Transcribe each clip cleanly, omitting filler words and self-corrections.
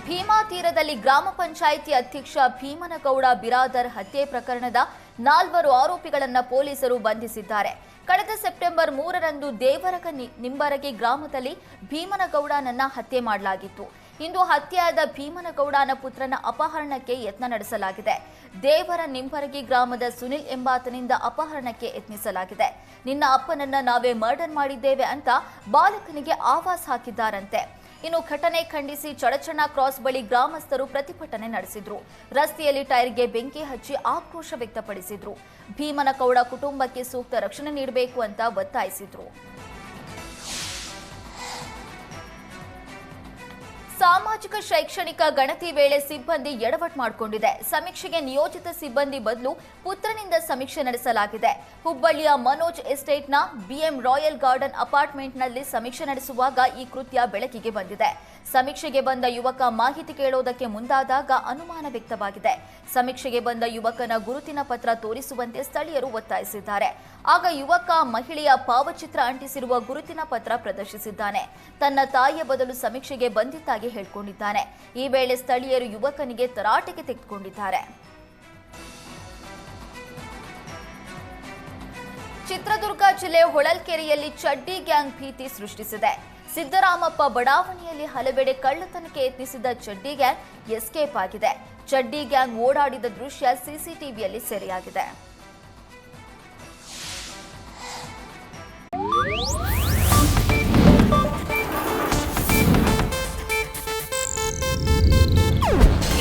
ಭೀಮಾ ತೀರದಲ್ಲಿ ಗ್ರಾಮ ಪಂಚಾಯಿತಿ ಅಧ್ಯಕ್ಷ ಭೀಮನಗೌಡ ಬಿರಾದರ್ ಹತ್ಯೆ ಪ್ರಕರಣದ 4 ಆರೋಪಿಗಳನ್ನು ಪೊಲೀಸರು ಬಂಧಿಸಿದ್ದಾರೆ. ಕಳೆದ ಸೆಪ್ಟೆಂಬರ್ 3ರಂದು ದೇವರಗ ನಿಂಬರಗಿ ಗ್ರಾಮದಲ್ಲಿ ಭೀಮನಗೌಡನನ್ನ ಹತ್ಯೆ ಮಾಡಲಾಗಿತ್ತು. ಇಂದು ಹತ್ಯೆಯಾದ ಭೀಮನಗೌಡನ ಪುತ್ರನ ಅಪಹರಣಕ್ಕೆ ಯತ್ನ ನಡೆಸಲಾಗಿದೆ. ದೇವರ ನಿಂಬರಗಿ ಗ್ರಾಮದ ಸುನಿಲ್ ಎಂಬಾತನಿಂದ ಅಪಹರಣಕ್ಕೆ ಯತ್ನಿಸಲಾಗಿದೆ. ನಿನ್ನ ಅಪ್ಪನನ್ನ ನಾವೇ ಮರ್ಡರ್ ಮಾಡಿದ್ದೇವೆ ಅಂತ ಬಾಲಕನಿಗೆ ಆವಾಜ್ ಹಾಕಿದ್ದಾರಂತೆ. ಇನ್ನು ಘಟನೆ ಖಂಡಿಸಿ ಚಡಚಣ ಕ್ರಾಸ್ ಬಳಿ ಗ್ರಾಮಸ್ಥರು ಪ್ರತಿಭಟನೆ ನಡೆಸಿದ್ರು. ರಸ್ತೆಯಲ್ಲಿ ಟೈರ್ಗೆ ಬೆಂಕಿ ಹಚ್ಚಿ ಆಕ್ರೋಶ ವ್ಯಕ್ತಪಡಿಸಿದ್ರು. ಭೀಮನಗೌಡ ಕುಟುಂಬಕ್ಕೆ ಸೂಕ್ತ ರಕ್ಷಣೆ ನೀಡಬೇಕು ಅಂತ ಒತ್ತಾಯಿಸಿದ್ರು. ಸಾಮಾಜಿಕ ಶೈಕ್ಷಣಿಕ ಗಣತಿ ವೇಳೆ ಸಿಬ್ಬಂದಿ ಎಡವಟ್ಟು ಮಾಡಿಕೊಂಡಿದೆ. ಸಮೀಕ್ಷೆಗೆ ನಿಯೋಜಿತ ಸಿಬ್ಬಂದಿ ಬದಲು ಪುತ್ರನಿಂದ ಸಮೀಕ್ಷೆ ನಡೆಸಲಾಗಿದೆ. ಹುಬ್ಬಳ್ಳಿಯ ಮನೋಜ್ ಎಸ್ಟೇಟ್ನ ಬಿಎಂ ರಾಯಲ್ ಗಾರ್ಡನ್ ಅಪಾರ್ಟ್ಮೆಂಟ್ನಲ್ಲಿ ಸಮೀಕ್ಷೆ ನಡೆಸುವಾಗ ಈ ಕೃತ್ಯ ಬೆಳಕಿಗೆ ಬಂದಿದೆ. ಸಮೀಕ್ಷೆಗೆ ಬಂದ ಯುವಕ ಮಾಹಿತಿ ಕೇಳೋದಕ್ಕೆ ಮುಂದಾದಾಗ ಅನುಮಾನ ವ್ಯಕ್ತವಾಗಿದೆ. ಸಮೀಕ್ಷೆಗೆ ಬಂದ ಯುವಕನ ಗುರುತಿನ ಪತ್ರ ತೋರಿಸುವಂತೆ ಸ್ಥಳೀಯರು ಒತ್ತಾಯಿಸಿದ್ದಾರೆ. ಆಗ ಯುವಕ ಮಹಿಳೆಯ ಭಾವಚಿತ್ರ ಅಂಟಿಸಿರುವ ಗುರುತಿನ ಪತ್ರ ಪ್ರದರ್ಶಿಸಿದ್ದಾನೆ. ತನ್ನ ತಾಯಿಯ ಬದಲು ಸಮೀಕ್ಷೆಗೆ ಬಂದಿದ್ದಾಗಿ ಹೇಳಿಕೊಂಡಿದ್ದಾನೆ. ಈ ವೇಳೆ ಸ್ಥಳೀಯರು ಯುವಕನಿಗೆ ತರಾಟೆಗೆ ತೆಗೆದುಕೊಂಡಿದ್ದಾರೆ. ಚಿತ್ರದುರ್ಗ ಜಿಲ್ಲೆ ಹೊಳಲ್ಕೆರೆಯಲ್ಲಿ ಚಡ್ಡಿ ಗ್ಯಾಂಗ್ ಭೀತಿ ಸೃಷ್ಟಿಸಿದೆ. ಸಿದ್ದರಾಮಪ್ಪ ಬಡಾವಣೆಯಲ್ಲಿ ಹಲವೆಡೆ ಕಳ್ಳತನಕ್ಕೆ ಯತ್ನಿಸಿದ ಚಡ್ಡಿ ಗ್ಯಾಂಗ್ ಎಸ್ಕೇಪ್ ಆಗಿದೆ. ಚಡ್ಡಿ ಗ್ಯಾಂಗ್ ಓಡಾಡಿದ ದೃಶ್ಯ ಸಿಸಿಟಿವಿಯಲ್ಲಿ ಸೆರೆಯಾಗಿದೆ.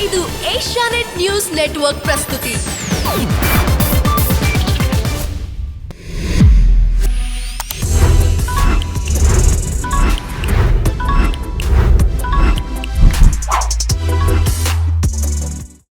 ಇದು ಏಷ್ಯಾನೆಟ್ ನ್ಯೂಸ್ ನೆಟ್ವರ್ಕ್ ಪ್ರಸ್ತುತಿ.